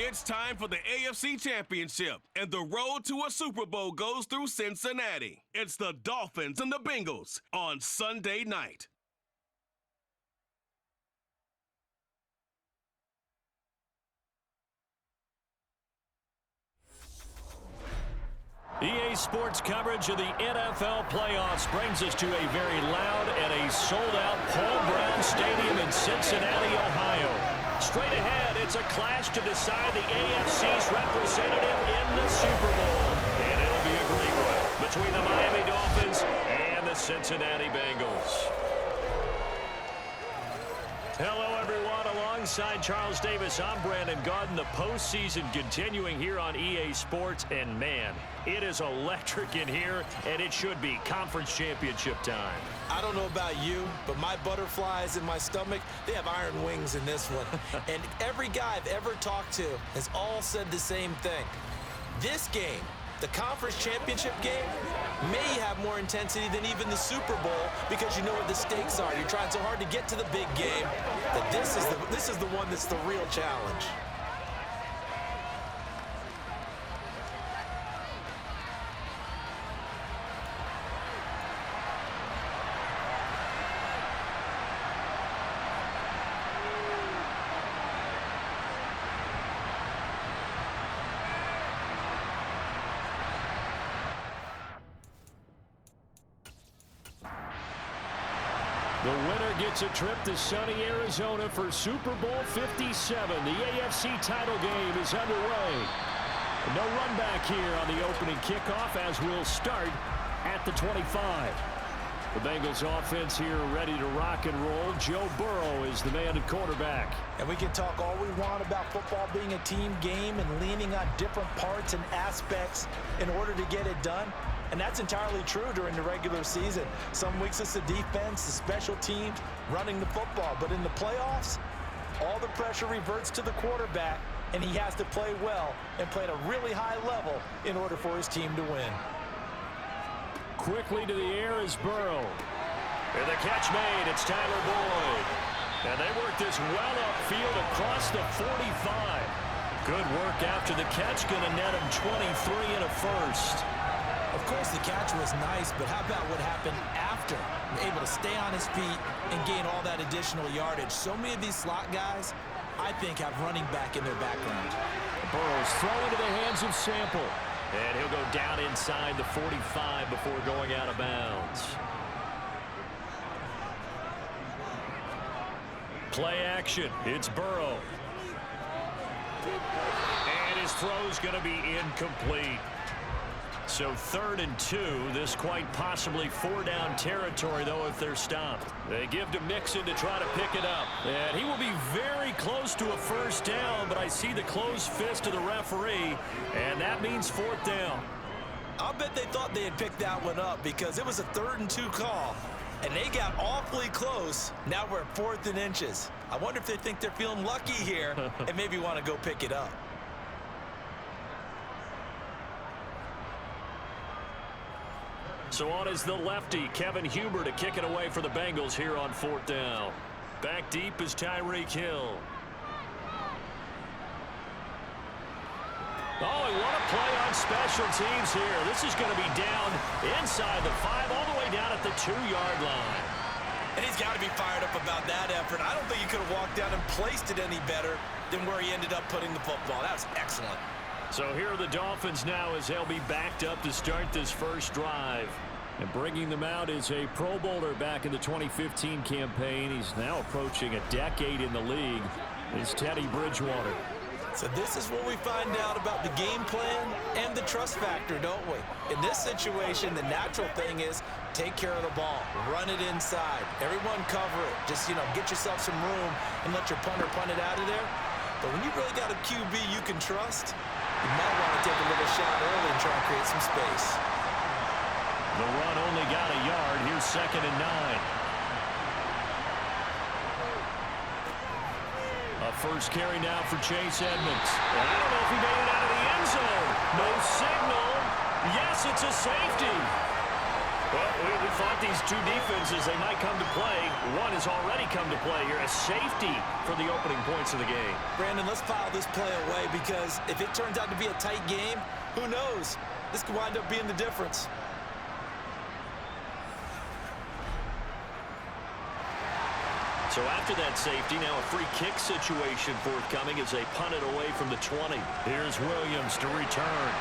It's time for the AFC Championship, and the road to a Super Bowl goes through Cincinnati. It's the Dolphins and the Bengals on Sunday night. EA Sports coverage of the NFL playoffs brings us to a very loud and a sold-out Paul Brown Stadium in Cincinnati, Ohio. Straight ahead, it's a clash to decide the AFC's representative in the Super Bowl. And it'll be a great one between the Miami Dolphins and the Cincinnati Bengals. Hello, everyone. Alongside Charles Davis, I'm Brandon Gaudin. The postseason continuing here on EA Sports. And, man, it is electric in here, and it should be conference championship time. I don't know about you, but my butterflies in my stomach, they have iron wings in this one. And every guy I've ever talked to has all said the same thing. This game, the conference championship game, may have more intensity than even the Super Bowl because you know what the stakes are. You're trying so hard to get to the big game that this is the one that's the real challenge. The winner gets a trip to sunny Arizona for Super Bowl 57. The AFC title game is underway. No run back here on the opening kickoff as we'll start at the 25. The Bengals offense here ready to rock and roll. Joe Burrow is the man at quarterback. And we can talk all we want about football being a team game and leaning on different parts and aspects in order to get it done. And that's entirely true during the regular season. Some weeks it's the defense, the special teams, running the football. But in the playoffs, all the pressure reverts to the quarterback, and he has to play well and play at a really high level in order for his team to win. Quickly to the air is Burrow. And the catch made. It's Tyler Boyd. And they work this well upfield across the 45. Good work after the catch. Going to net him 23 and a first. Of course, the catch was nice, but how about what happened after? Able to stay on his feet and gain all that additional yardage. So many of these slot guys, I think, have running back in their background. Burrow's throwing to the hands of Sample. And he'll go down inside the 45 before going out of bounds. Play action. It's Burrow. And his throw's going to be incomplete. So 3rd and 2, this quite possibly 4-down territory, though, if they're stopped. They give to Mixon to try to pick it up. And he will be very close to a first down, but I see the closed fist of the referee, and that means 4th down. I'll bet they thought they had picked that one up because it was a 3rd and 2 call, and they got awfully close. Now we're at 4th and inches. I wonder if they think they're feeling lucky here and maybe want to go pick it up. So on is the lefty, Kevin Huber, to kick it away for the Bengals here on 4th down. Back deep is Tyreek Hill. Oh, and what a play on special teams here. This is going to be down inside the 5, all the way down at the 2-yard line. And he's got to be fired up about that effort. I don't think he could have walked down and placed it any better than where he ended up putting the football. That was excellent. So here are the Dolphins now as they'll be backed up to start this first drive. And bringing them out is a Pro Bowler back in the 2015 campaign. He's now approaching a decade in the league. It's Teddy Bridgewater. So this is what we find out about the game plan and the trust factor, don't we? In this situation, the natural thing is take care of the ball. Run it inside. Everyone cover it. Just, get yourself some room and let your punter punt it out of there. But when you really got a QB you can trust, you might want to take a little shot early and try and create some space. The run only got a yard. Here's 2nd and 9. A first carry now for Chase Edmonds. And I don't know if he made it out of the end zone. No signal. Yes, it's a safety. Well, we thought these two defenses, they might come to play. One has already come to play here. A safety for the opening points of the game. Brandon, let's file this play away because if it turns out to be a tight game, who knows? This could wind up being the difference. So after that safety, now a free kick situation forthcoming as they punt it away from the 20. Here's Williams to return.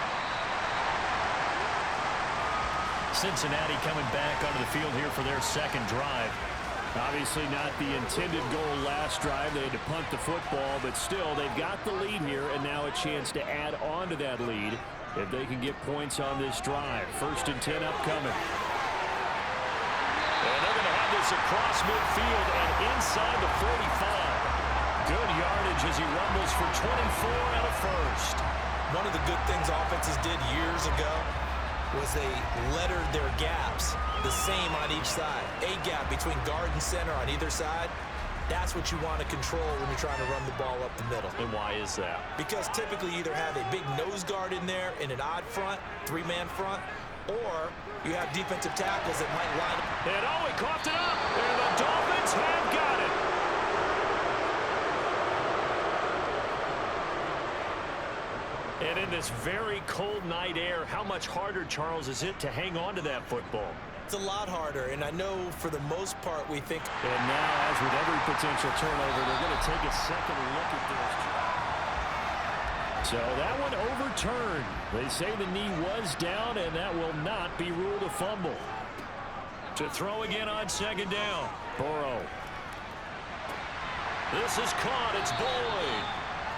Cincinnati coming back onto the field here for their second drive. Obviously not the intended goal last drive. They had to punt the football, but still they've got the lead here and now a chance to add on to that lead if they can get points on this drive. 1st and 10 upcoming. And they're going to have this across midfield and inside the 45. Good yardage as he rumbles for 24 and a first. One of the good things offenses did years ago was they lettered their gaps the same on each side. A gap between guard and center on either side. That's what you want to control when you're trying to run the ball up the middle. And why is that? Because typically you either have a big nose guard in there in an odd front, 3-man front, or you have defensive tackles that might line up. And he coughed it up. And the Dolphins have got it. And in this very cold night air, how much harder, Charles, is it to hang on to that football? It's a lot harder, and I know for the most part we think. And now, as with every potential turnover, they're going to take a second look at this. So that one overturned. They say the knee was down, and that will not be ruled a fumble. To throw again on 2nd down. Burrow. This is caught. It's Boyd.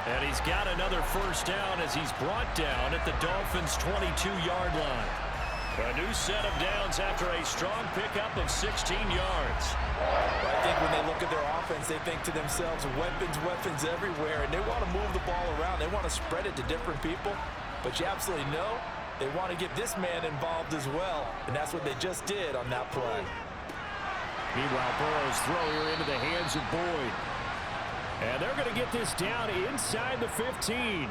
And he's got another 1st down as he's brought down at the Dolphins' 22-yard line. A new set of downs after a strong pickup of 16 yards. I think when they look at their offense, they think to themselves, weapons everywhere, and they want to move the ball around. They want to spread it to different people, but you absolutely know they want to get this man involved as well, and that's what they just did on that play. Meanwhile, Burrow's throw here into the hands of Boyd. And they're going to get this down inside the 15.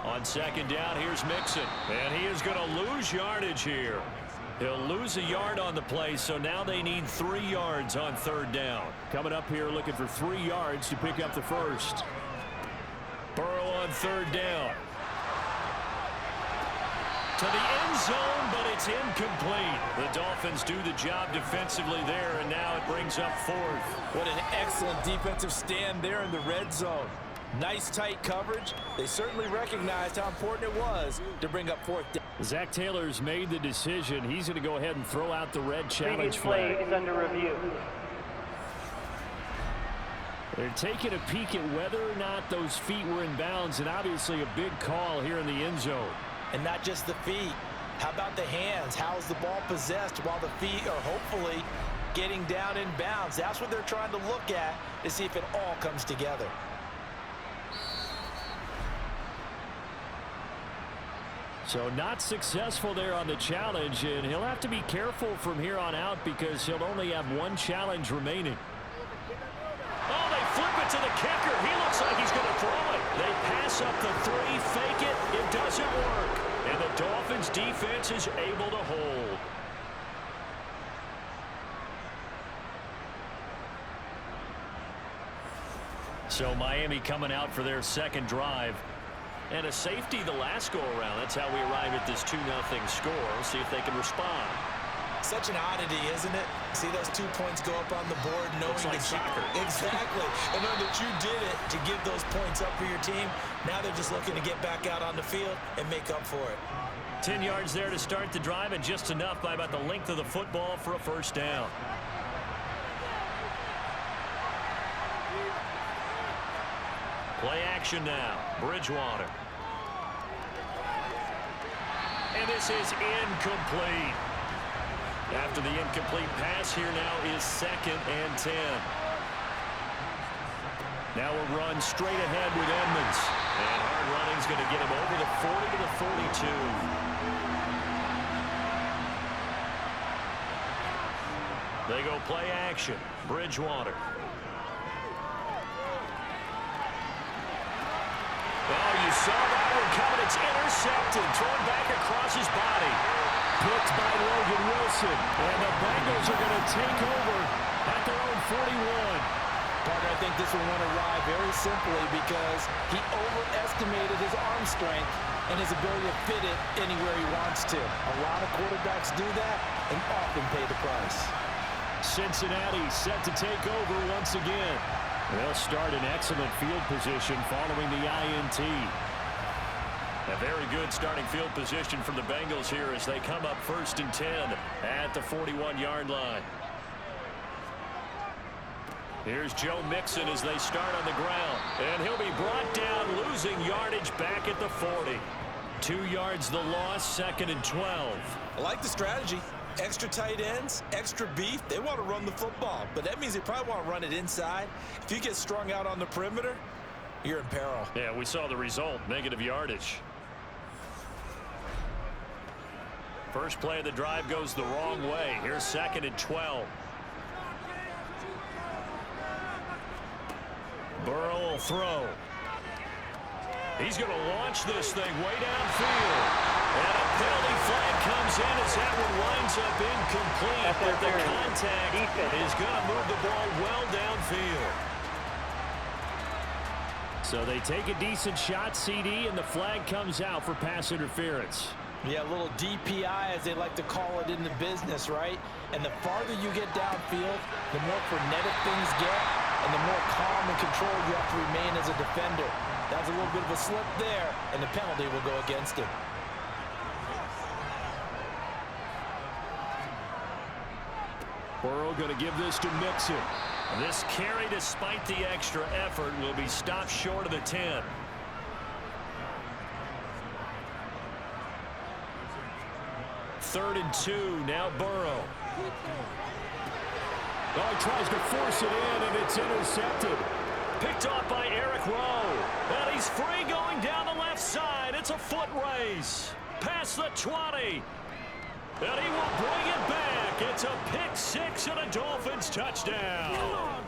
On 2nd down, here's Mixon. And he is going to lose yardage here. He'll lose a yard on the play, so now they need 3 yards on 3rd down. Coming up here looking for 3 yards to pick up the first. Burrow on 3rd down. To the end zone, but it's incomplete. The Dolphins do the job defensively there, and now it brings up 4th. What an excellent defensive stand there in the red zone. Nice tight coverage. They certainly recognized how important it was to bring up 4th down. Zach Taylor's made the decision. He's going to go ahead and throw out the red challenge play flag. is under review. They're taking a peek at whether or not those feet were in bounds, and obviously a big call here in the end zone. And not just the feet. How about the hands? How's the ball possessed while the feet are hopefully getting down in bounds? That's what they're trying to look at to see if it all comes together. So not successful there on the challenge, and he'll have to be careful from here on out because he'll only have 1 challenge remaining. Oh, they flip it to the kicker. He looks like he's going to throw it. They pass up the 3, fake it. It doesn't work. And the Dolphins defense is able to hold. So Miami coming out for their second drive. And a safety the last go-around. That's how we arrive at this 2-0 score. We'll see if they can respond. Such an oddity, isn't it? See those 2 points go up on the board knowing Looks like that soccer. Exactly. And knowing that you did it to give those points up for your team. Now they're just looking to get back out on the field and make up for it. 10 yards there to start the drive, and just enough by about the length of the football for a 1st down. Play action now. Bridgewater. And this is incomplete. After the incomplete pass, here now is 2nd and 10. Now a run straight ahead with Edmonds. And hard running's going to get him over the 40 to the 42. They go play action. Bridgewater. Oh, you saw that one coming It's intercepted, thrown back across his body. Picked by Logan Wilson. And the Bengals are going to take over at their own 41. Parker, I think this one went awry very simply because he overestimated his arm strength and his ability to fit it anywhere he wants to. A lot of quarterbacks do that and often pay the price. Cincinnati set to take over once again. They'll start in excellent field position following the INT. A very good starting field position for the Bengals here as they come up 1st and 10 at the 41-yard line. Here's Joe Mixon as they start on the ground. And he'll be brought down, losing yardage back at the 40. 2 yards the loss, 2nd and 12. I like the strategy. Extra tight ends, extra beef. They want to run the football, but that means they probably want to run it inside. If you get strung out on the perimeter, you're in peril. Yeah, we saw the result, negative yardage. First play of the drive goes the wrong way. Here's 2nd and 12. Burrow will throw. He's going to launch this thing way downfield. And a penalty flag comes in as that one winds up incomplete. But the contact is going to move the ball well downfield. So they take a decent shot, CD, and the flag comes out for pass interference. Yeah, a little DPI, as they like to call it in the business, right? And the farther you get downfield, the more frenetic things get, and the more calm and controlled you have to remain as a defender. That's a little bit of a slip there, and the penalty will go against him. Burrow going to give this to Mixon. This carry, despite the extra effort, will be stopped short of the 10. Third and 2, now Burrow. Oh, he tries to force it in, and it's intercepted. Picked off by Eric Rowe. And he's free going down the left side. It's a foot race. Past the 20. And he will bring it back. It's a pick six and a Dolphins touchdown.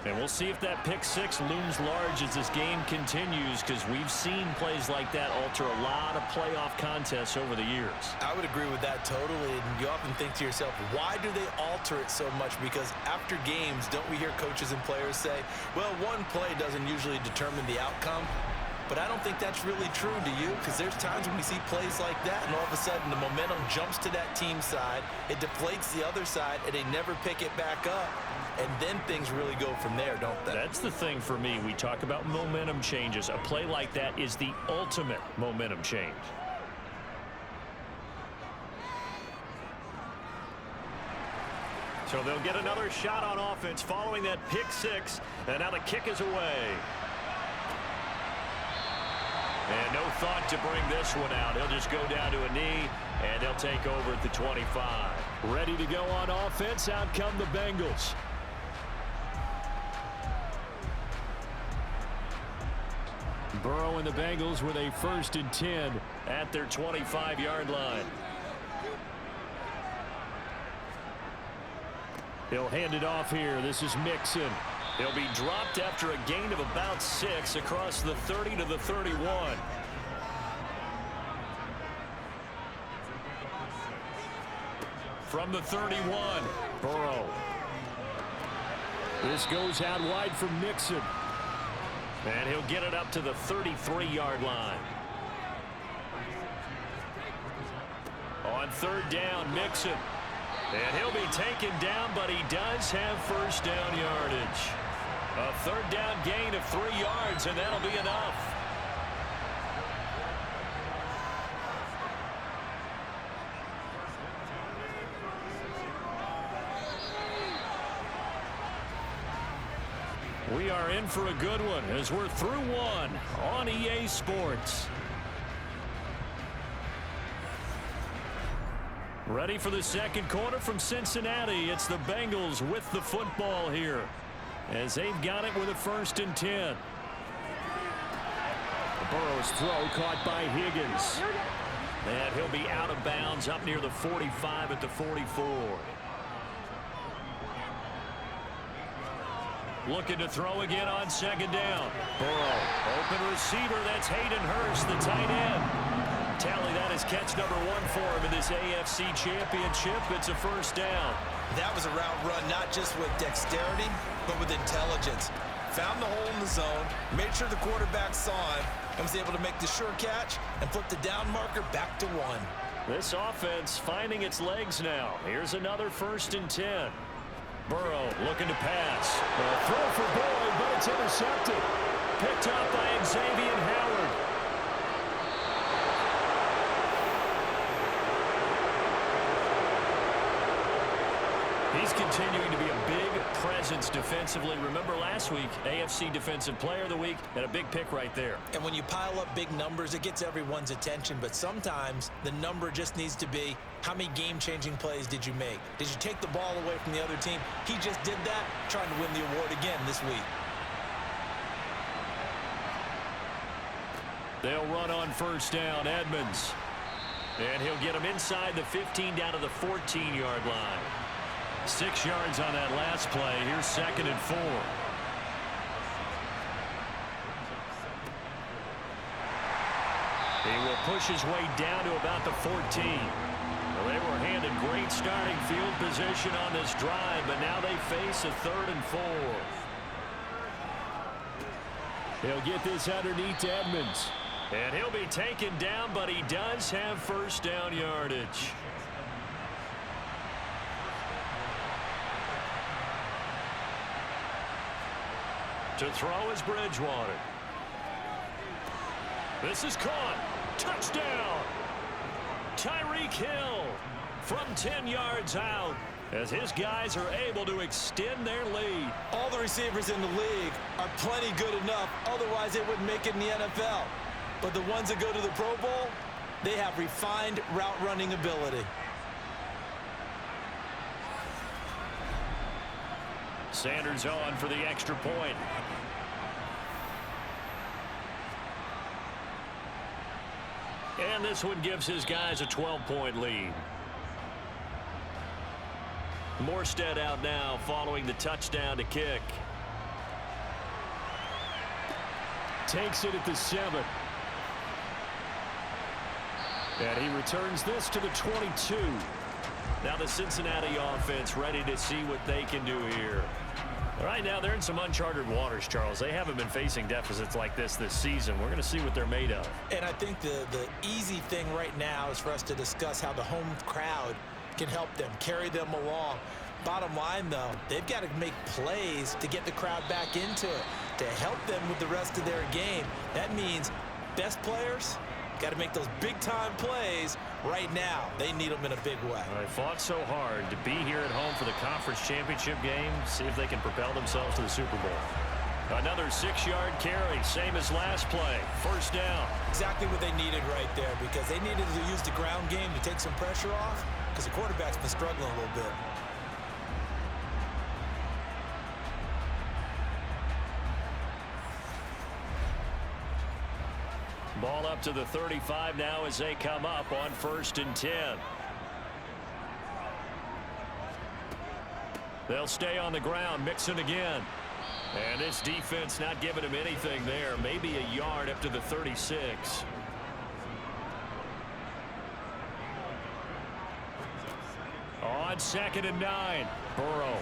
And we'll see if that pick six looms large as this game continues, because we've seen plays like that alter a lot of playoff contests over the years. I would agree with that totally. And you often think to yourself, why do they alter it so much? Because after games, don't we hear coaches and players say, well, one play doesn't usually determine the outcome? But I don't think that's really true, do you? Because there's times when we see plays like that, and all of a sudden the momentum jumps to that team side, it deflates the other side, and they never pick it back up. And then things really go from there, don't they? That's the thing for me. We talk about momentum changes. A play like that is the ultimate momentum change. So they'll get another shot on offense following that pick six, and now the kick is away. And no thought to bring this one out. He'll just go down to a knee, and they'll take over at the 25. Ready to go on offense. Out come the Bengals. Burrow and the Bengals with a 1st and 10 at their 25-yard line. He'll hand it off here. This is Mixon. He'll be dropped after a gain of about 6 across the 30 to the 31. From the 31, Burrow. This goes out wide for Mixon. And he'll get it up to the 33-yard line. On 3rd down, Mixon. And he'll be taken down, but he does have 1st down yardage. A 3rd down gain of 3 yards, and that'll be enough. We are in for a good one as we're through one on EA Sports. Ready for the second quarter from Cincinnati. It's the Bengals with the football here as they've got it with a 1st and 10. Burrow's throw caught by Higgins. And he'll be out of bounds up near the 45 at the 44. looking to throw again on second down. Burrow, open receiver. That's Hayden Hurst, the tight end. Tally, that is catch number 1 for him in this AFC Championship. It's a first down. That was a route run not just with dexterity, but with intelligence. Found the hole in the zone, made sure the quarterback saw it, and was able to make the sure catch and flip the down marker back to 1. This offense finding its legs now. Here's another 1st and 10. Burrow looking to pass. A throw for Boyd, but it's intercepted. Picked up by Xavier Howard. He's continuing to be a big presence defensively. Remember last week, AFC Defensive Player of the Week, and a big pick right there. And when you pile up big numbers, it gets everyone's attention. But sometimes the number just needs to be, how many game-changing plays did you make? Did you take the ball away from the other team? He just did that, trying to win the award again this week. They'll run on first down, Edmonds. And he'll get him inside the 15 down to the 14-yard line. 6 yards on that last play. Here's 2nd and 4. He will push his way down to about the 14. Well, they were handed great starting field position on this drive, but now they face a 3rd and 4. He'll get this underneath to Edmonds. And he'll be taken down, but he does have first down yardage. To throw is Bridgewater. This is caught. Touchdown. Tyreek Hill from 10 yards out as his guys are able to extend their lead. All the receivers in the league are plenty good enough. Otherwise, they wouldn't make it in the NFL. But the ones that go to the Pro Bowl, they have refined route running ability. Sanders on for the extra point. And this one gives his guys a 12-point lead. Morstead out now following the touchdown to kick. Takes it at the 7. And he returns this to the 22. Now the Cincinnati offense ready to see what they can do here. Right now they're in some uncharted waters, Charles. They haven't been facing deficits like this season. We're going to see what they're made of. And I think the easy thing right now is for us to discuss how the home crowd can help them, carry them along. Bottom line, though, they've got to make plays to get the crowd back into it, to help them with the rest of their game. That means best players got to make those big-time plays right now. They need them in a big way. They fought so hard to be here at home for the conference championship game. See if they can propel themselves to the Super Bowl. Another 6-yard carry, same as last play. First down. Exactly what they needed right there, because they needed to use the ground game to take some pressure off, because the quarterback's been struggling a little bit. Ball up to the 35 now as they come up on 1st and 10. They'll stay on the ground, Mixon again. And this defense not giving him anything there. Maybe a yard up to the 36. On 2nd and 9, Burrow.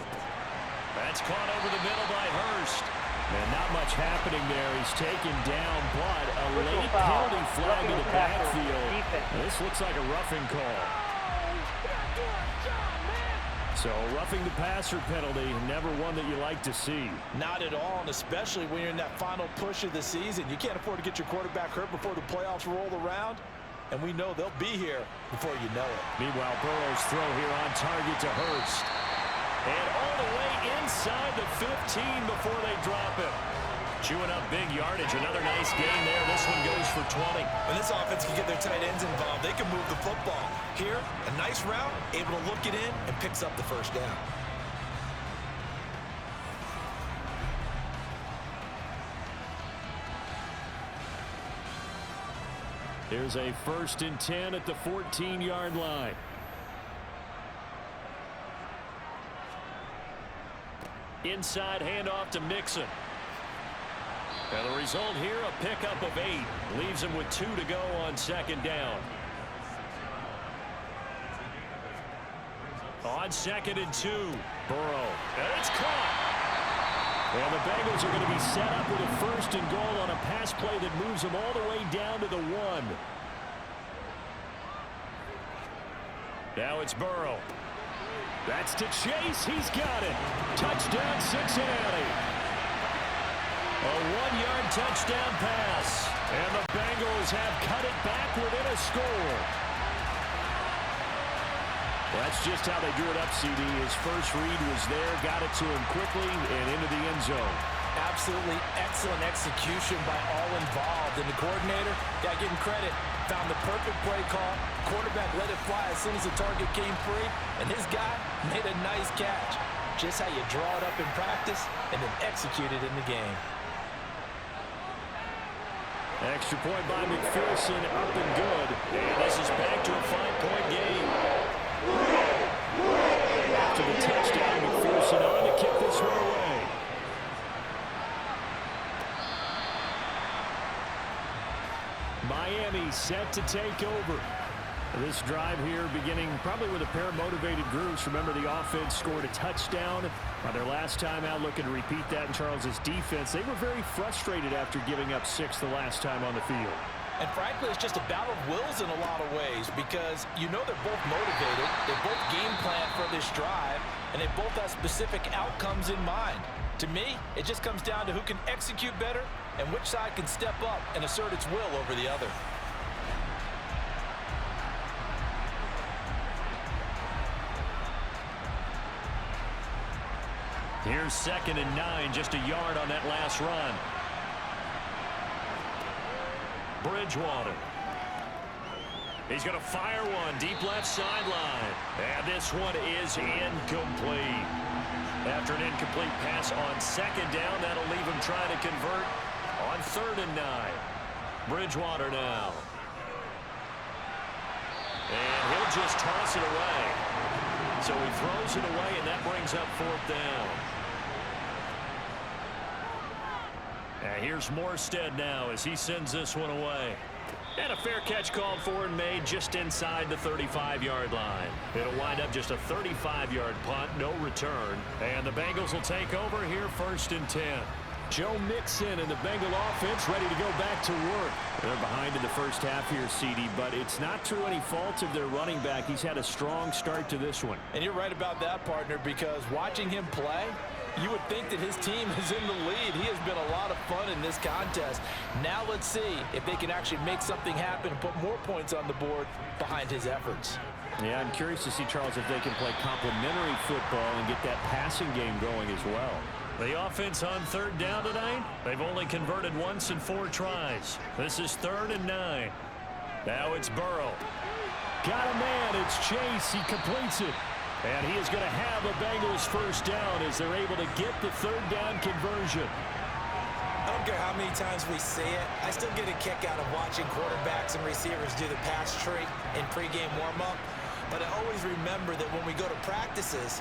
That's caught over the middle by Hurst. And not much happening there. He's taken down, but a late penalty flag in the backfield. This looks like a roughing call. So roughing the passer penalty, never one that you like to see. Not at all, and especially when you're in that final push of the season. You can't afford to get your quarterback hurt before the playoffs roll around, and we know they'll be here before you know it. Meanwhile, Burrow's throw here on target to Hurst. And all the way inside the 15 before they drop it. Chewing up big yardage. Another nice gain there. This one goes for 20. When this offense can get their tight ends involved, they can move the football. Here, a nice route, able to look it in, and picks up the first down. Here's a 1st and 10 at the 14-yard line. Inside handoff to Mixon. And the result here, a pickup of 8. Leaves him with 2 to go on second down. On 2nd and 2. Burrow. And it's caught. And the Bengals are going to be set up with a 1st and goal on a pass play that moves them all the way down to the 1. Now it's Burrow. That's to Chase. He's got it. Touchdown, Cincinnati. A 1-yard touchdown pass. And the Bengals have cut it back within a score. That's just how they drew it up, CD. His first read was there, got it to him quickly, and into the end zone. Absolutely excellent execution by all involved. And the coordinator, got to give him credit, found the perfect play call. Quarterback let it fly as soon as the target came free, and his guy made a nice catch. Just how you draw it up in practice and then execute it in the game. Extra point by McPherson, up and good. And this is back to a 5-point game. After the touchdown, McPherson on to kick this one away. Miami set to take over. This drive here beginning probably with a pair of motivated groups. Remember, the offense scored a touchdown on their last time out. Looking to repeat that in Charles's defense. They were very frustrated after giving up 6 the last time on the field. And frankly, it's just a battle of wills in a lot of ways because you know they're both motivated. They both game plan for this drive, and they both have specific outcomes in mind. To me, it just comes down to who can execute better and which side can step up and assert its will over the other. Here's 2nd and 9, just a yard on that last run. Bridgewater. He's going to fire one deep left sideline. And this one is incomplete. After an incomplete pass on 2nd down, that'll leave him trying to convert on 3rd and 9. Bridgewater now. And he'll just toss it away. So he throws it away, and that brings up 4th down. And here's Morstead now as he sends this one away. And a fair catch called for and made just inside the 35-yard line. It'll wind up just a 35-yard punt, no return. And the Bengals will take over here 1st and 10. Joe Mixon and the Bengal offense ready to go back to work. They're behind in the first half here, CD, but it's not through any fault of their running back. He's had a strong start to this one. And you're right about that, partner, because watching him play, you would think that his team is in the lead. He has been a lot of fun in this contest. Now let's see if they can actually make something happen and put more points on the board behind his efforts. Yeah, I'm curious to see, Charles, if they can play complementary football and get that passing game going as well. The offense on 3rd down tonight, they've only converted once in 4 tries. This is 3rd and 9. Now it's Burrow. Got a man, it's Chase, he completes it. And he is going to have a Bengals 1st down as they're able to get the 3rd down conversion. I don't care how many times we see it. I still get a kick out of watching quarterbacks and receivers do the pass tree in pregame warm-up. But I always remember that when we go to practices,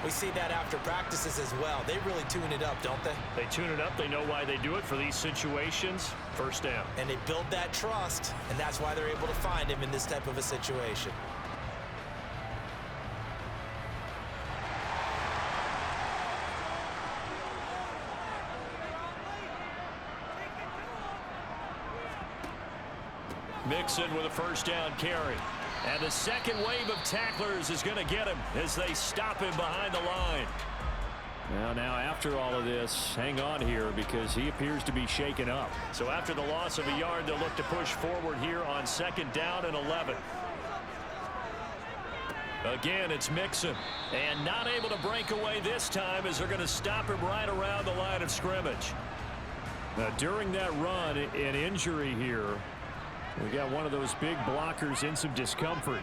we see that after practices as well. They really tune it up, don't they? They tune it up. They know why they do it for these situations. 1st down. And they build that trust, and that's why they're able to find him in this type of a situation. Mixon with a 1st down carry. And the second wave of tacklers is going to get him as they stop him behind the line. Now after all of this, hang on here because he appears to be shaken up. So after the loss of a yard, they'll look to push forward here on 2nd down and 11. Again, it's Mixon. And not able to break away this time as they're going to stop him right around the line of scrimmage. Now, during that run, an injury here. We got one of those big blockers in some discomfort.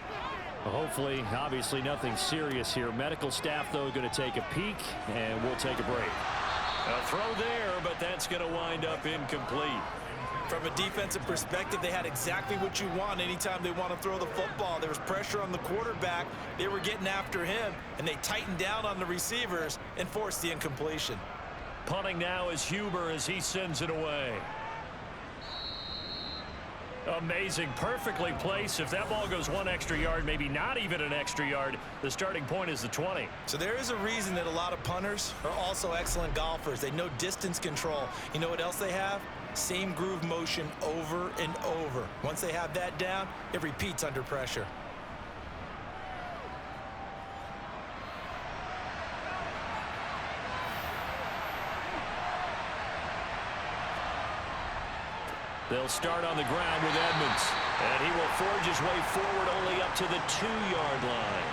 Hopefully, obviously nothing serious here. Medical staff, though, going to take a peek, and we'll take a break. A throw there, but that's going to wind up incomplete. From a defensive perspective, they had exactly what you want anytime they want to throw the football. There was pressure on the quarterback. They were getting after him, and they tightened down on the receivers and forced the incompletion. Punting now is Huber as he sends it away. Amazing. Perfectly placed. If that ball goes one extra yard, maybe not even an extra yard, the starting point is the 20. So there is a reason that a lot of punters are also excellent golfers. They know distance control. You know what else they have? Same groove motion over and over. Once they have that down, it repeats under pressure. They'll start on the ground with Edmonds, and he will forge his way forward only up to the 2-yard line.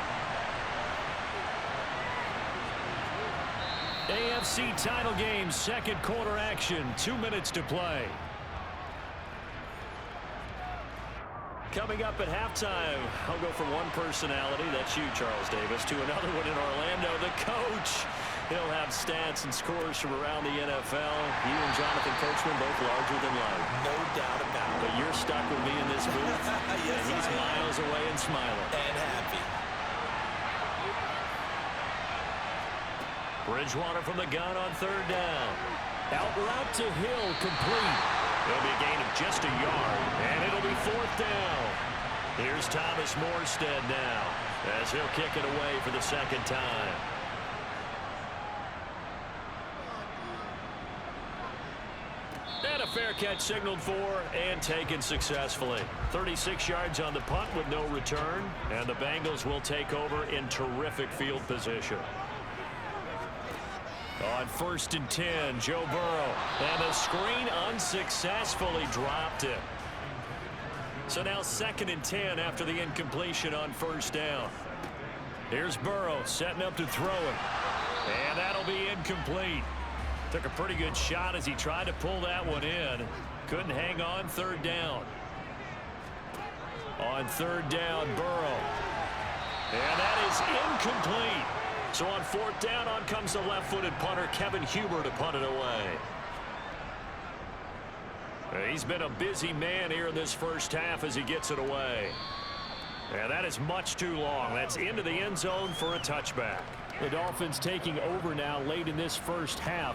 AFC title game, second quarter action, 2 minutes to play. Coming up at halftime, I'll go from one personality, that's you, Charles Davis, to another one in Orlando, the coach. He'll have stats and scores from around the NFL. You and Jonathan Coachman both larger than life. No doubt about it. But you're stuck with me in this booth. Yes, and he's miles away and smiling. And happy. Bridgewater from the gun on third down. Out route to Hill, complete. It'll be a gain of just a yard, and it'll be fourth down. Here's Thomas Morstead now, as he'll kick it away for the second time. And a fair catch signaled for and taken successfully. 36 yards on the punt with no return, and the Bengals will take over in terrific field position. On 1st and 10, Joe Burrow, and the screen unsuccessfully dropped it. So now 2nd and 10 after the incompletion on first down. Here's Burrow setting up to throw it, and that'll be incomplete. Took a pretty good shot as he tried to pull that one in. Couldn't hang on, third down. On third down, Burrow. And that is incomplete. So on fourth down, on comes the left-footed punter, Kevin Huber, to punt it away. He's been a busy man here in this first half as he gets it away. And that is much too long. That's into the end zone for a touchback. The Dolphins taking over now late in this first half.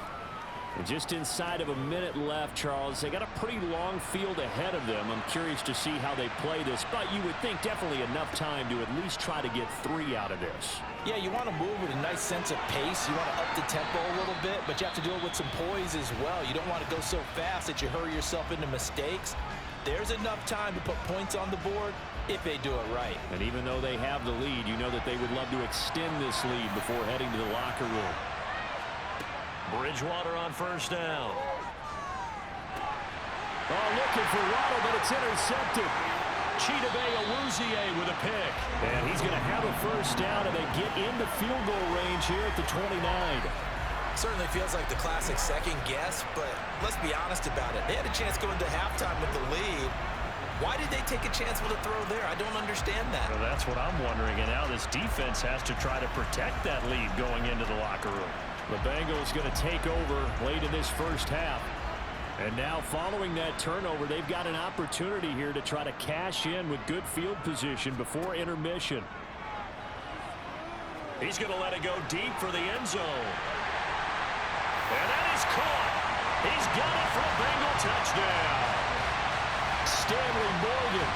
And just inside of a minute left, Charles. They got a pretty long field ahead of them. I'm curious to see how they play this, but you would think definitely enough time to at least try to get 3 out of this. Yeah, you want to move with a nice sense of pace. You want to up the tempo a little bit, but you have to do it with some poise as well. You don't want to go so fast that you hurry yourself into mistakes. There's enough time to put points on the board if they do it right. And even though they have the lead, you know that they would love to extend this lead before heading to the locker room. Bridgewater on first down. Oh, looking for Waddle, but it's intercepted. Chidobe Awuzie with a pick. And he's going to have a first down, and they get into field goal range here at the 29. Certainly feels like the classic second guess, but let's be honest about it. They had a chance going to halftime with the lead. Why did they take a chance with a throw there? I don't understand that. Well, that's what I'm wondering, and now this defense has to try to protect that lead going into the locker room. The Bengals going to take over late in this first half. And now following that turnover, they've got an opportunity here to try to cash in with good field position before intermission. He's going to let it go deep for the end zone. And that is caught. He's got it for a Bengal touchdown. Stanley Morgan,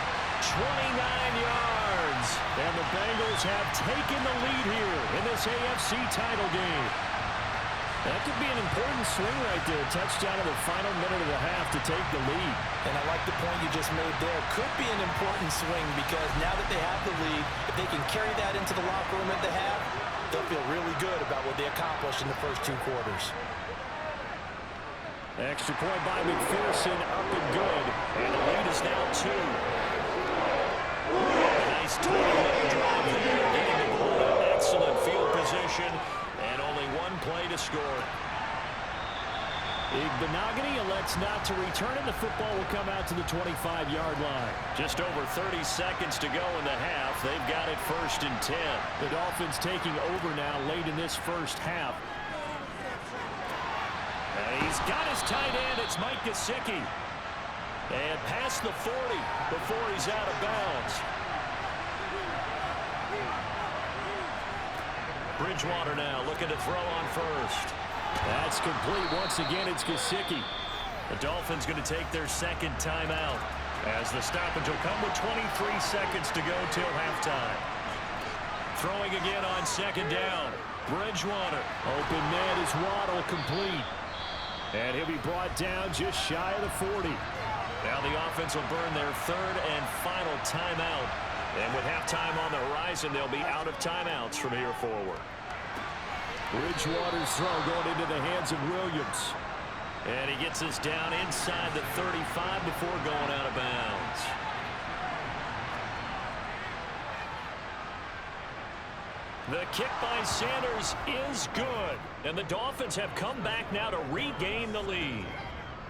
29 yards. And the Bengals have taken the lead here in this AFC title game. That could be an important swing right there. Touchdown in the final minute of the half to take the lead. And I like the point you just made there. Could be an important swing because now that they have the lead, if they can carry that into the locker room at the half, they'll feel really good about what they accomplished in the first 2 quarters. Extra point by McPherson, up and good. And the lead is now 2. A nice tight little drive there, getting the ball in excellent field position. And only 1 play to score. Igbenogany elects not to return it. The football will come out to the 25-yard line. Just over 30 seconds to go in the half. They've got it 1st and 10. The Dolphins taking over now late in this first half. And he's got his tight end. It's Mike Gesicki. And past the 40 before he's out of bounds. Bridgewater now looking to throw on first. That's complete. Once again, it's Gesicki. The Dolphins going to take their second timeout as the stoppage will come with 23 seconds to go till halftime. Throwing again on second down. Bridgewater. Open man is Waddle, complete. And he'll be brought down just shy of the 40. Now the offense will burn their third and final timeout. And with halftime on the horizon, they'll be out of timeouts from here forward. Bridgewater's throw going into the hands of Williams. And he gets us down inside the 35 before going out of bounds. The kick by Sanders is good. And the Dolphins have come back now to regain the lead.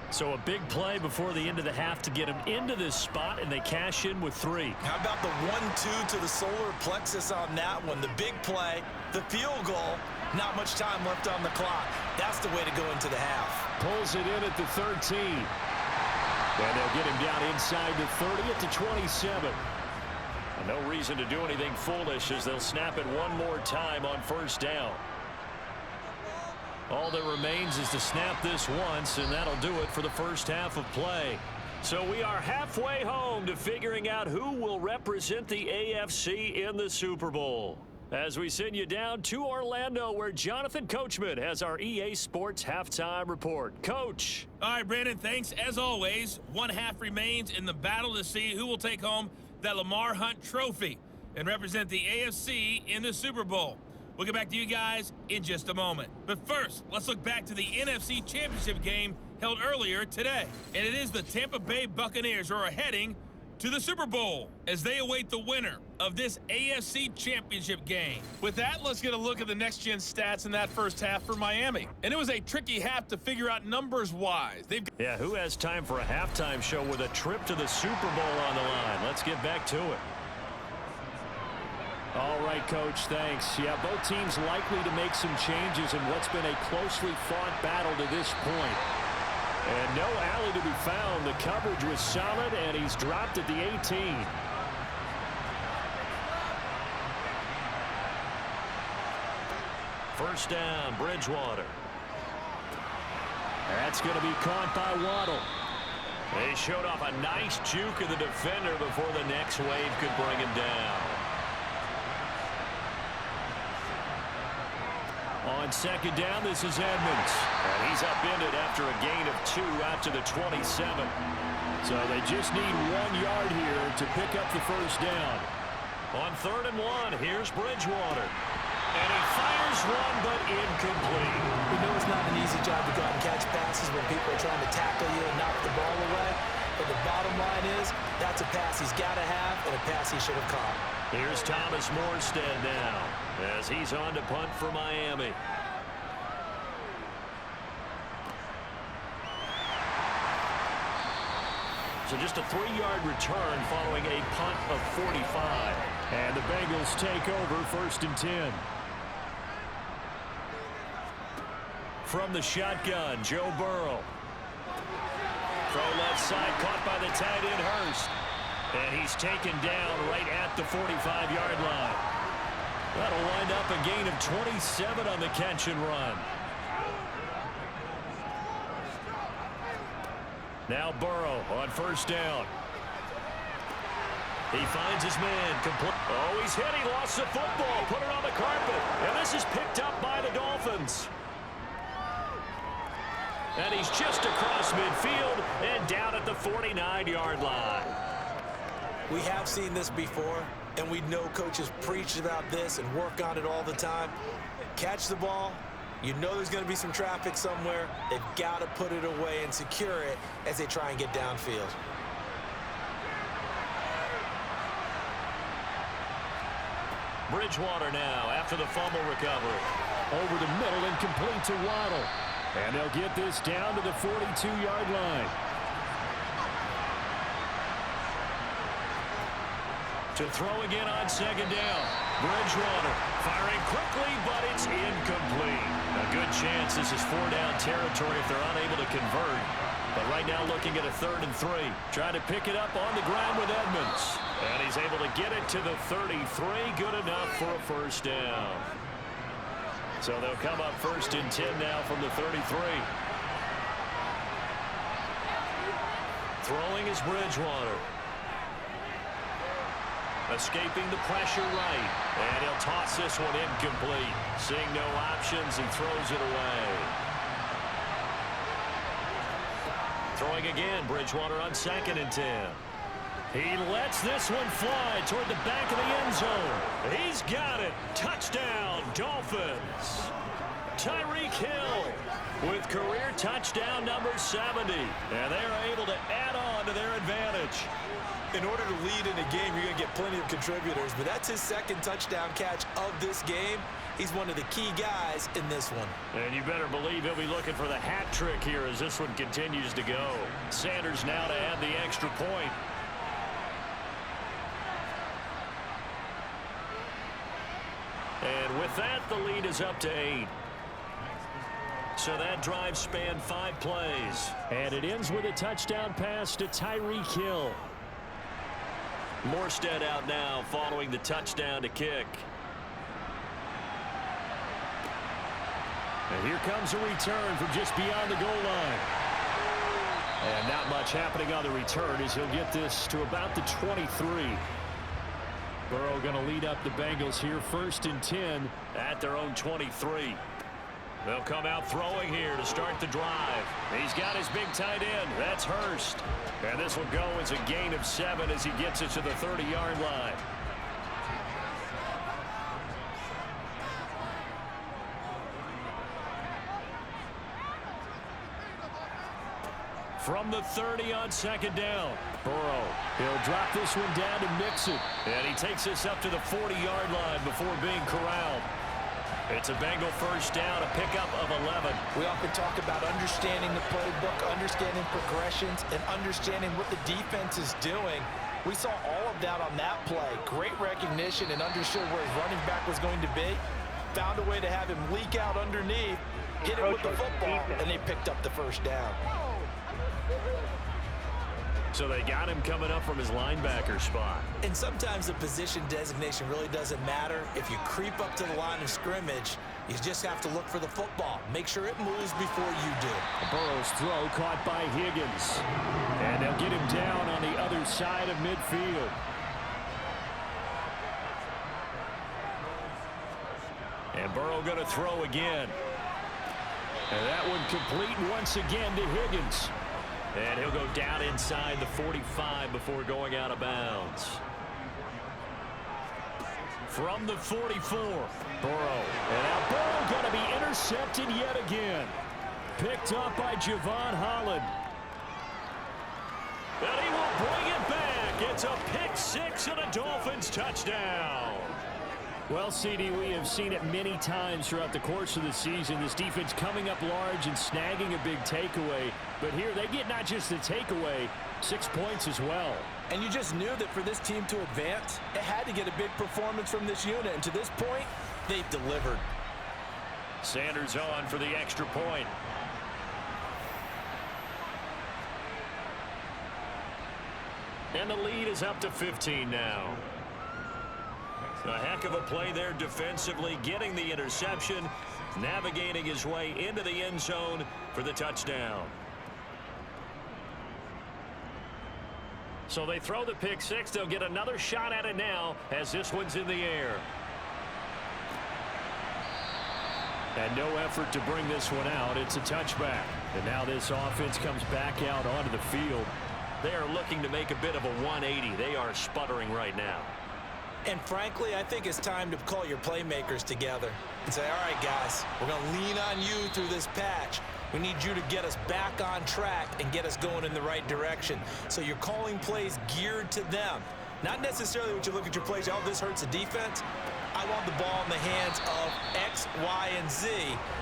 So a big play before the end of the half to get them into this spot, and they cash in with 3. How about the 1-2 to the solar plexus on that one? The big play, the field goal, not much time left on the clock. That's the way to go into the half. Pulls it in at the 13. And they'll get him down inside the 30 at the 27. And no reason to do anything foolish as they'll snap it one more time on first down. All that remains is to snap this once, and that'll do it for the first half of play. So we are halfway home to figuring out who will represent the AFC in the Super Bowl. As we send you down to Orlando, where Jonathan Coachman has our EA Sports halftime report. Coach. All right, Brandon, thanks. As always, one half remains in the battle to see who will take home that Lamar Hunt trophy and represent the AFC in the Super Bowl. We'll get back to you guys in just a moment. But first, let's look back to the NFC Championship game held earlier today. And it is the Tampa Bay Buccaneers who are heading to the Super Bowl as they await the winner of this AFC Championship game. With that, let's get a look at the next-gen stats in that first half for Miami. And it was a tricky half to figure out numbers-wise. Yeah, who has time for a halftime show with a trip to the Super Bowl on the line? Let's get back to it. All right, Coach, thanks. Yeah, both teams likely to make some changes in what's been a closely fought battle to this point. And no alley to be found. The coverage was solid, and he's dropped at the 18. First down, Bridgewater. That's going to be caught by Waddle. They showed off a nice juke of the defender before the next wave could bring him down. On second down, this is Edmonds. And he's upended after a gain of 2 out to the 27. So they just need 1 yard here to pick up the first down. On third and 1, here's Bridgewater. And he fires one, but incomplete. We know it's not an easy job to go out and catch passes when people are trying to tackle you and knock the ball away. But the bottom line is, that's a pass he's got to have and a pass he should have caught. Here's Thomas Morstead now as he's on to punt for Miami. So just a 3-yard return following a punt of 45. And the Bengals take over first and 10. From the shotgun, Joe Burrow. Throw left side, caught by the tight end Hurst. And he's taken down right at the 45-yard line. That'll wind up a gain of 27 on the catch and run. Now Burrow on first down. He finds his man. Oh, he's hit. He lost the football. Put it on the carpet. And this is picked up by the Dolphins. And he's just across midfield and down at the 49-yard line. We have seen this before, and we know coaches preach about this and work on it all the time. Catch the ball. You know there's going to be some traffic somewhere. They've got to put it away and secure it as they try and get downfield. Bridgewater now after the fumble recovery. Over the middle and complete to Waddle. And they'll get this down to the 42-yard line. To throw again on second down. Bridgewater firing quickly, but it's incomplete. A good chance this is 4-down territory if they're unable to convert. But right now looking at a 3rd and 3. Trying to pick it up on the ground with Edmonds. And he's able to get it to the 33. Good enough for a first down. So they'll come up 1st and 10 now from the 33. Throwing is Bridgewater. Escaping the pressure right. And he'll toss this one incomplete. Seeing no options, he throws it away. Throwing again, Bridgewater on 2nd and 10. He lets this one fly toward the back of the end zone. He's got it. Touchdown, Dolphins. Tyreek Hill with career touchdown number 70. And they are able to add on to their advantage. In order to lead in a game, you're going to get plenty of contributors, but that's his 2nd touchdown catch of this game. He's one of the key guys in this one. And you better believe he'll be looking for the hat trick here as this one continues to go. Sanders now to add the extra point. And with that, the lead is up to 8. So that drive spanned 5 plays. And it ends with a touchdown pass to Tyreek Hill. Morstead out now following the touchdown to kick. And here comes a return from just beyond the goal line. And not much happening on the return as he'll get this to about the 23. Burrow going to lead up the Bengals here 1st and 10 at their own 23. They'll come out throwing here to start the drive. He's got his big tight end. That's Hurst. And this will go as a gain of 7 as he gets it to the 30-yard line. From the 30 on 2nd down. Burrow, he'll drop this one down to mix it. And he takes this up to the 40-yard line before being corralled. It's a Bengal first down, a pickup of 11. We often talk about understanding the playbook, understanding progressions, and understanding what the defense is doing. We saw all of that on that play. Great recognition and understood where his running back was going to be. Found a way to have him leak out underneath, hit it with the football, and they picked up the first down. So they got him coming up from his linebacker spot. And sometimes the position designation really doesn't matter. If you creep up to the line of scrimmage, you just have to look for the football. Make sure it moves before you do. Burrow's throw caught by Higgins. And they'll get him down on the other side of midfield. And Burrow going to throw again. And that one complete once again to Higgins. And he'll go down inside the 45 before going out of bounds. From the 44, Burrow. And now Burrow going to be intercepted yet again. Picked up by Javon Holland. And he will bring it back. It's a pick 6 and a Dolphins touchdown. Well, CD, we have seen it many times throughout the course of the season. This defense coming up large and snagging a big takeaway. But here they get not just the takeaway, 6 points as well. And you just knew that for this team to advance, it had to get a big performance from this unit. And to this point, they've delivered. Sanders on for the extra point. And the lead is up to 15 now. A heck of a play there defensively, getting the interception, navigating his way into the end zone for the touchdown. So they throw the pick 6. They'll get another shot at it now as this one's in the air. And no effort to bring this one out. It's a touchback. And now this offense comes back out onto the field. They are looking to make a bit of a 180. They are sputtering right now. And frankly, I think it's time to call your playmakers together and say, all right, guys, we're going to lean on you through this patch. We need you to get us back on track and get us going in the right direction. So you're calling plays geared to them. Not necessarily what you look at your plays, oh, this hurts the defense. I want the ball in the hands of X, Y, and Z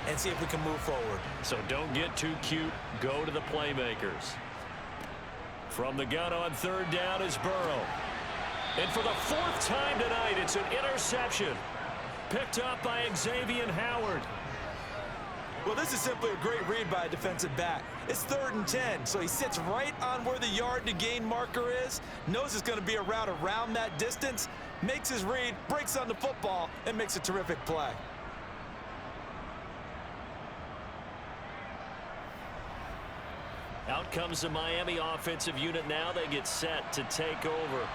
and see if we can move forward. So don't get too cute. Go to the playmakers. From the gun on 3rd down is Burrow. And for the 4th time tonight, it's an interception. Picked up by Xavier Howard. Well, this is simply a great read by a defensive back. It's 3rd and 10, so he sits right on where the yard to gain marker is, knows it's going to be a route around that distance, makes his read, breaks on the football, and makes a terrific play. Out comes the Miami offensive unit now. They get set to take over.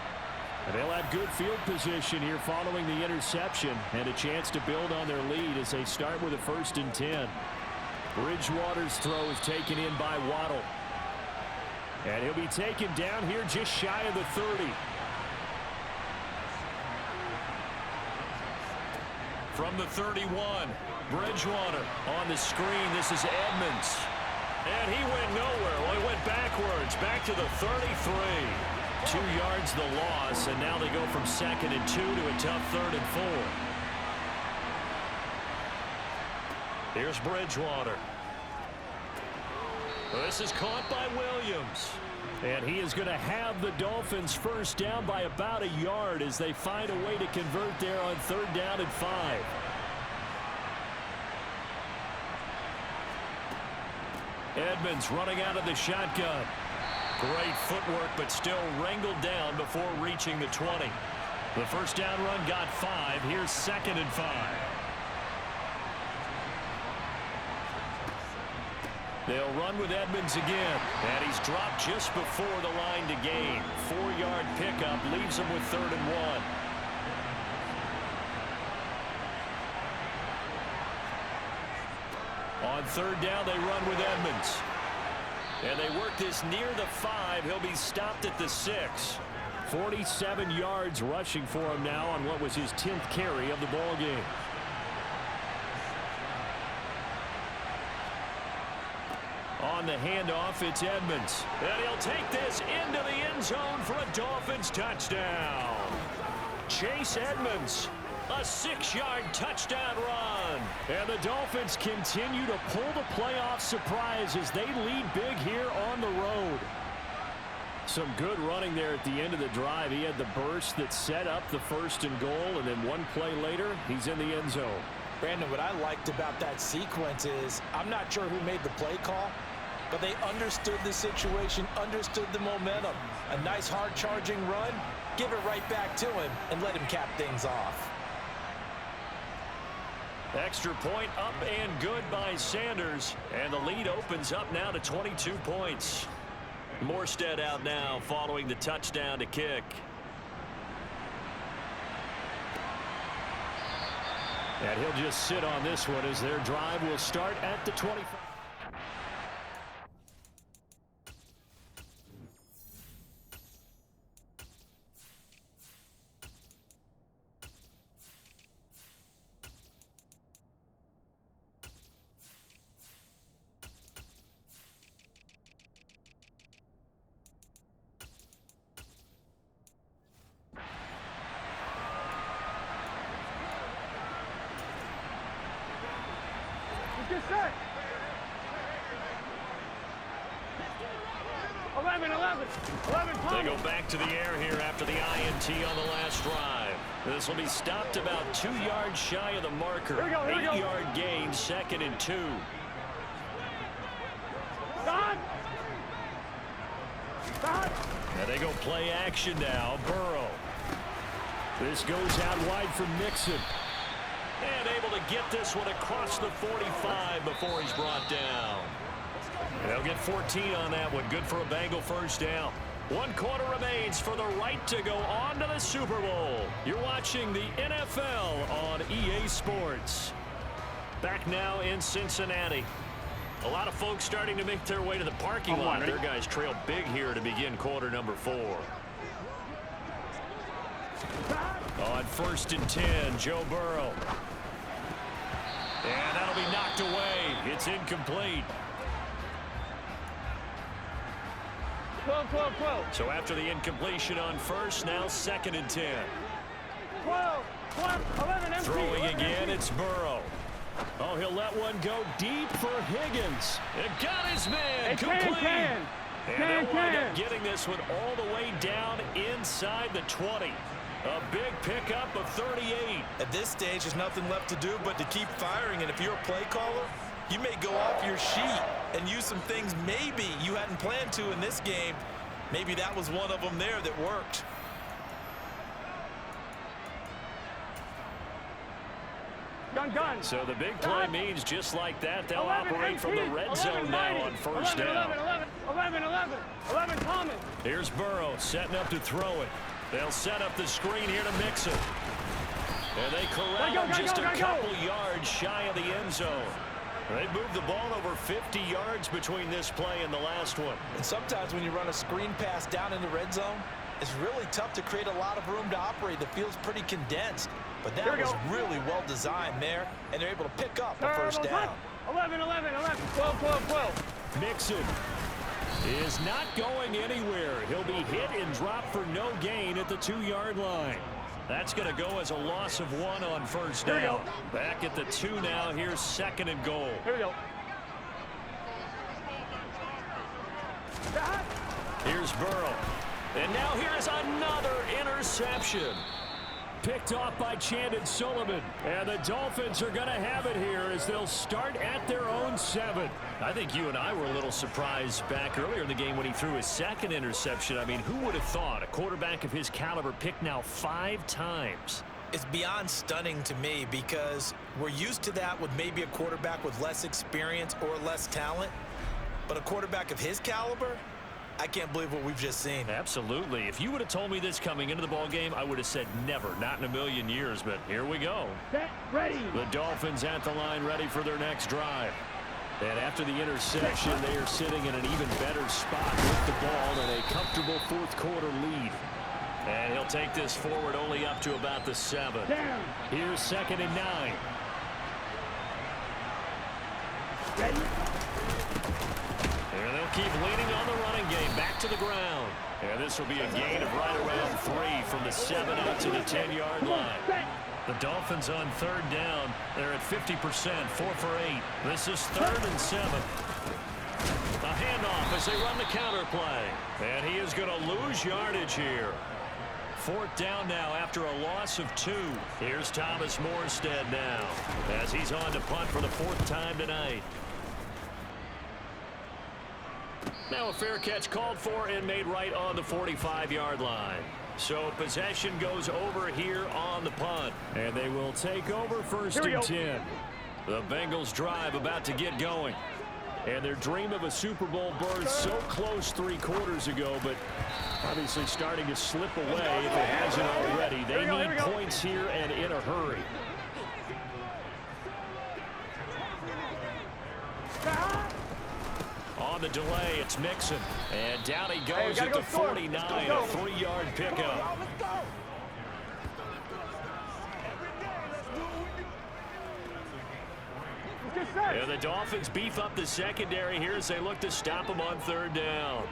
And they'll have good field position here following the interception and a chance to build on their lead as they start with a 1st and 10. Bridgewater's throw is taken in by Waddle. And he'll be taken down here just shy of the 30. From the 31, Bridgewater on the screen. This is Edmonds. And he went nowhere. Well, he went backwards, back to the 33. 2 yards the loss, and now they go from 2nd and 2 to a tough 3rd and 4. Here's Bridgewater. This is caught by Williams. And he is going to have the Dolphins first down by about a yard as they find a way to convert there on 3rd down and 5. Edmonds running out of the shotgun. Great footwork, but still wrangled down before reaching the 20. The first down run got 5. Here's 2nd and 5. They'll run with Edmonds again. And he's dropped just before the line to gain. 4-yard pickup leaves him with 3rd and 1. On 3rd down, they run with Edmonds. And they work this near the 5. He'll be stopped at the 6. 47 yards rushing for him now on what was his 10th carry of the ball game. On the handoff, it's Edmonds. And he'll take this into the end zone for a Dolphins touchdown. Chase Edmonds. A 6-yard touchdown run. And the Dolphins continue to pull the playoff surprise as they lead big here on the road. Some good running there at the end of the drive. He had the burst that set up the 1st and goal, and then one play later, he's in the end zone. Brandon, what I liked about that sequence is I'm not sure who made the play call, but they understood the situation, understood the momentum. A nice hard-charging run, give it right back to him, and let him cap things off. Extra point up and good by Sanders. And the lead opens up now to 22 points. Morstead out now following the touchdown to kick. And he'll just sit on this one as their drive will start at the 25. Just set. 11 They go back to the air here after the INT on the last drive. This will be stopped about 2 yards shy of the marker. 8-yard gain, 2nd and 2. Stop. And they go play action now. Burrow. This goes out wide for Mixon. And able to get this one across the 45 before he's brought down. And they'll get 14 on that one. Good for a Bengal first down. 1 quarter remains for the right to go on to the Super Bowl. You're watching the NFL on EA Sports. Back now in Cincinnati. A lot of folks starting to make their way to the parking lot. Their guys trail big here to begin quarter number 4. On 1st and 10, Joe Burrow. And that'll be knocked away. It's incomplete. 12. So after the incompletion on 1st, now 2nd and 10. 12, 11, empty. Throwing again, it's Burrow. Oh, he'll let one go deep for Higgins. It got his man complete. And they'll wind up getting this one all the way down inside the 20. A big pickup of 38. At this stage, there's nothing left to do but to keep firing, and if you're a play caller, You may go off your sheet and use some things maybe you hadn't planned to in this game. Maybe that was one of them there that worked. Gun. So the big play means just like that, they'll operate from the red zone now on first down. 11 common. Here's Burrow setting up to throw it. They'll set up the screen here to mix it. And they corral him just a couple yards shy of the end zone. They moved the ball over 50 yards between this play and the last one. And sometimes when you run a screen pass down in the red zone, it's really tough to create a lot of room to operate. The field's pretty condensed. But that was really well designed there, and they're able to pick up a first down. 11, 12. Mixon is not going anywhere. He'll be hit and dropped for no gain at the 2-yard line. That's going to go as a loss of 1 on first down. Back at the 2 now. Here's 2nd and goal. Here we go. Here's Burrow. And now here's another interception. Picked off by Chandon Sullivan. And the Dolphins are going to have it here as they'll start at their own 7. I think you and I were a little surprised back earlier in the game when he threw his 2nd interception. I mean, who would have thought a quarterback of his caliber picked now 5 times? It's beyond stunning to me because we're used to that with maybe a quarterback with less experience or less talent. But a quarterback of his caliber, I can't believe what we've just seen. Absolutely. If you would have told me this coming into the ball game, I would have said never, not in a million years. But here we go. Set, ready. The Dolphins at the line, ready for their next drive. And after the interception, they are sitting in an even better spot with the ball and a comfortable 4th quarter lead. And he'll take this forward only up to about the 7. Down. Here's 2nd and 9. Ready. And they'll keep leaning on the running game. Back to the ground. And this will be a gain of right around 3 from the 7 out to the 10-yard line. The Dolphins on 3rd down. They're at 50%, 4 for 8. This is 3rd and 7. A handoff as they run the counter play. And he is going to lose yardage here. 4th down now after a loss of 2. Here's Thomas Morstead now as he's on to punt for the 4th time tonight. Now a fair catch called for and made right on the 45-yard line. So possession goes over here on the punt. And they will take over 1st and 10. The Bengals drive about to get going. And their dream of a Super Bowl berth so close 3 quarters ago, but obviously starting to slip away if it hasn't already. They need points here and in a hurry. On the delay, it's Mixon. And down he goes at the 49, a 3-yard pickup. And the Dolphins beef up the secondary here as they look to stop him on 3rd down.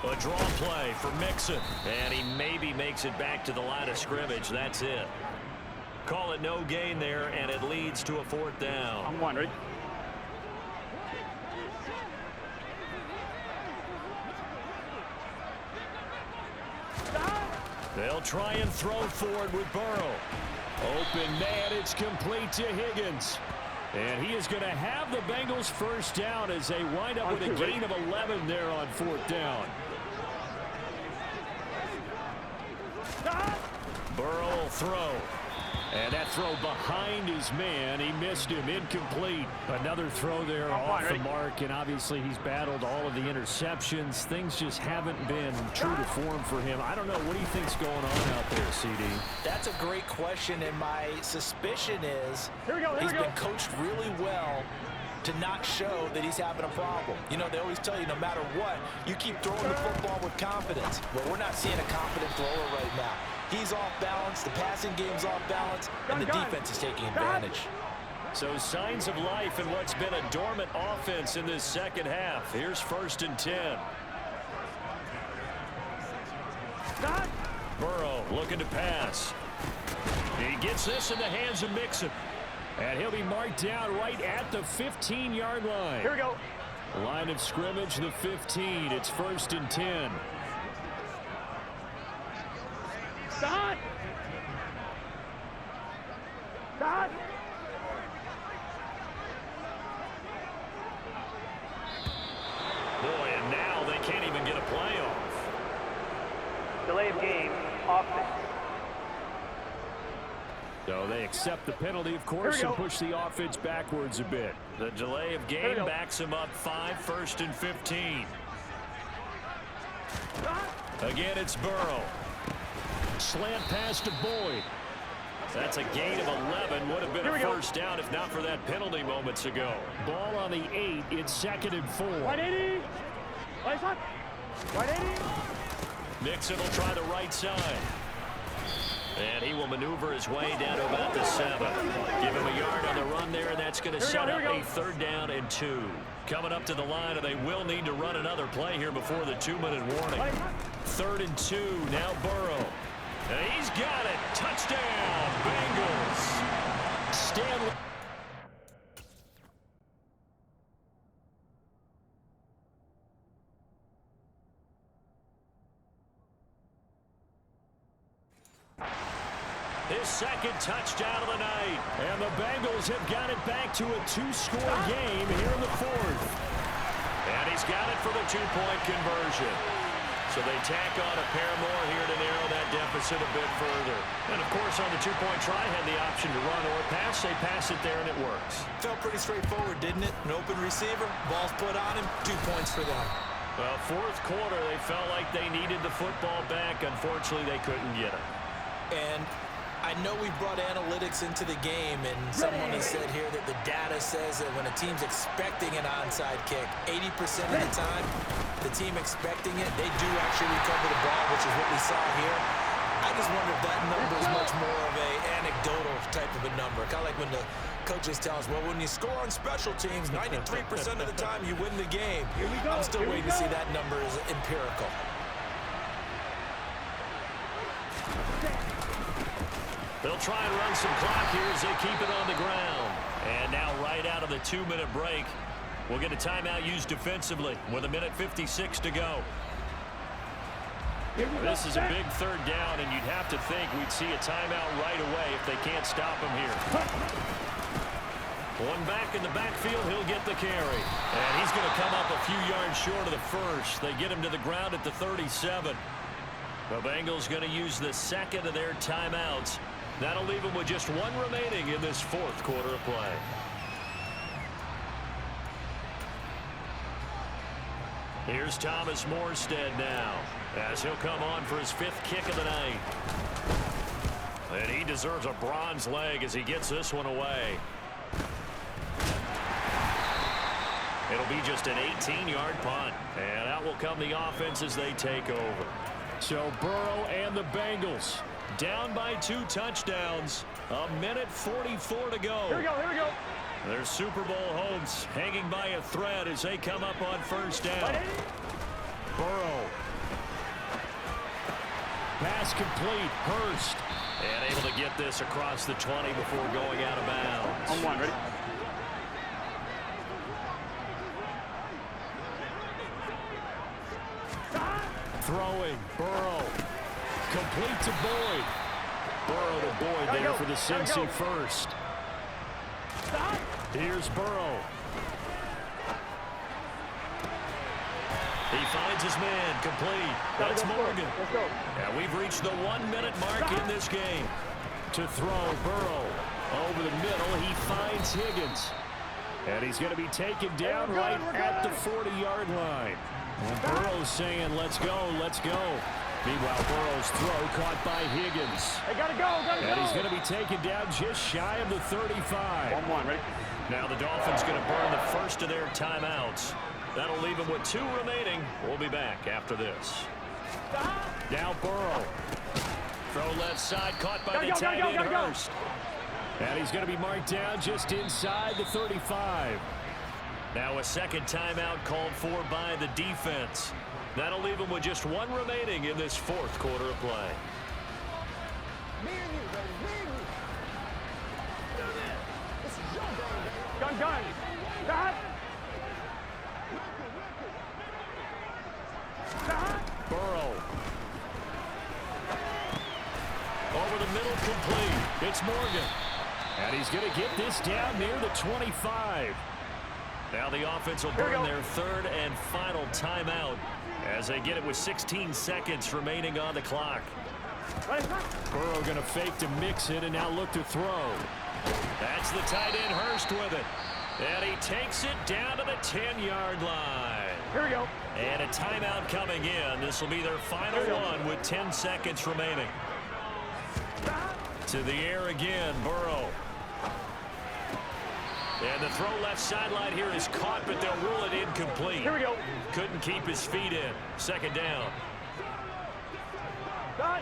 A draw play for Mixon. And he maybe makes it back to the line of scrimmage. That's it. Call it no gain there, and it leads to a 4th down. I'm wondering. They'll try and throw forward with Burrow. Open man, it's complete to Higgins. And he is going to have the Bengals 1st down as they wind up with a gain of 11 there on 4th down. Burrow will throw. And that throw behind his man. He missed him. Incomplete. Another throw there off the mark. And obviously he's battled all of the interceptions. Things just haven't been true to form for him. I don't know. What do you think's going on out there, CD? That's a great question. And my suspicion is he's been coached really well to not show that he's having a problem. You know, they always tell you no matter what, you keep throwing the football with confidence. Well, we're not seeing a confident thrower right now. He's off balance, the passing game's off balance, and the defense is taking advantage. So signs of life in what's been a dormant offense in this 2nd half. Here's 1st and 10. Burrow looking to pass. He gets this in the hands of Mixon. And he'll be marked down right at the 15-yard line. Here we go. Line of scrimmage, the 15. It's 1st and 10. Stop! delay of game, offense. So they accept the penalty, of course, and push the offense backwards a bit. The delay of game backs him up 5, 1st and 15. Again, it's Burrow. Slant pass to Boyd. That's a gain of 11. Would have been a first down if not for that penalty moments ago. Ball on the 8. It's 2nd and 4. 180. Right side. 180. Nixon will try the right side. And he will maneuver his way down to about the 7. Give him a yard on the run there, and that's going to set up a 3rd down and 2. Coming up to the line, and they will need to run another play here before the 2-minute warning. 3rd and 2, now Burrow. And he's got it. Touchdown, Bengals. Stanley. His 2nd touchdown of the night. And the Bengals have got it back to a 2-score game here in the 4th. And he's got it for the 2-point conversion. So they tack on a pair more here to narrow that deficit a bit further. And, of course, on the 2-point try, had the option to run or pass. They pass it there, and it works. Felt pretty straightforward, didn't it? An open receiver, ball's put on him, 2 points for them. Well, 4th quarter, they felt like they needed the football back. Unfortunately, they couldn't get it. And I know we brought analytics into the game, and someone has said here that the data says that when a team's expecting an onside kick, 80% of the time, the team expecting it, they do actually recover the ball, which is what we saw here. I just wonder if that number is much more of a anecdotal type of a number. Kind of like when the coaches tell us, well, when you score on special teams, 93% of the time you win the game. I'm still waiting to see that number is empirical. They'll try and run some clock here as they keep it on the ground. And now right out of the 2-minute break, we'll get a timeout used defensively with 1:56 to go. This is a big 3rd down, and you'd have to think we'd see a timeout right away if they can't stop him here. One back in the backfield, he'll get the carry. And he's going to come up a few yards short of the first. They get him to the ground at the 37. The Bengals going to use the 2nd of their timeouts. That'll leave them with just 1 remaining in this 4th quarter of play. Here's Thomas Morstead now, as he'll come on for his 5th kick of the night. And he deserves a bronze leg as he gets this one away. It'll be just an 18-yard punt. And out will come the offense as they take over. So Burrow and the Bengals down by 2 touchdowns. 1:44 to go. Here we go. Their Super Bowl hopes hanging by a thread as they come up on 1st down. Burrow. Pass complete. Hurst. And able to get this across the 20 before going out of bounds. On 1, ready? Throwing. Burrow. Complete to Boyd. Burrow to Boyd there for the Cincy first. Here's Burrow. He finds his man complete. That's Morgan. Let's go. And we've reached the 1-minute mark in this game. To throw, Burrow. Over the middle, he finds Higgins. And he's going to be taken down right at the 40-yard line. And Burrow's saying, let's go, let's go. Meanwhile, Burrow's throw caught by Higgins. Hey, gotta go. And he's going to be taken down just shy of the 35. 1-1, ready? Now the Dolphins going to burn the first of their timeouts. That'll leave them with 2 remaining. We'll be back after this. Now Burrow. Throw left side, caught by the tight end Hurst. And he's going to be marked down just inside the 35. Now a 2nd timeout called for by the defense. That'll leave them with just 1 remaining in this 4th quarter of play. Gun. Stop. Burrow. Over the middle, complete. It's Morgan. And he's going to get this down near the 25. Now the offense will burn their 3rd and final timeout As they get it with 16 seconds remaining on the clock. Burrow going to fake to mix it and now look to throw. That's the tight end Hurst with it. And he takes it down to the 10-yard line. Here we go. And a timeout coming in. This will be their final one with 10 seconds remaining. To the air again, Burrow. And the throw left sideline here is caught, but they'll rule it incomplete. Here we go. Couldn't keep his feet in. Second down. Done.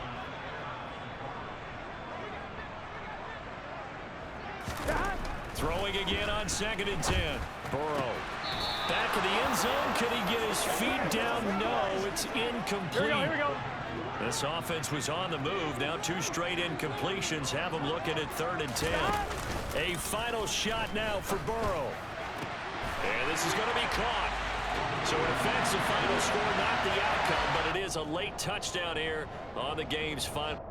Throwing again on 2nd and 10. Burrow. Back of the end zone. Could he get his feet down? No, it's incomplete. Here we go. This offense was on the move. Now 2 straight incompletions have them looking at 3rd and 10. A final shot now for Burrow. And this is going to be caught. So it affects the final score, not the outcome, but it is a late touchdown here on the game's final.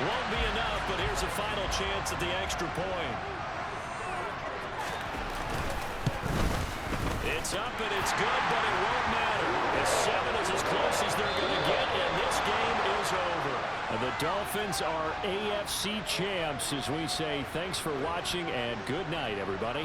Won't be enough, but here's a final chance at the extra point. It's up and it's good, but it won't matter. The 7 is as close as they're going to get, and this game is over. And the Dolphins are AFC champs as we say thanks for watching and good night, everybody.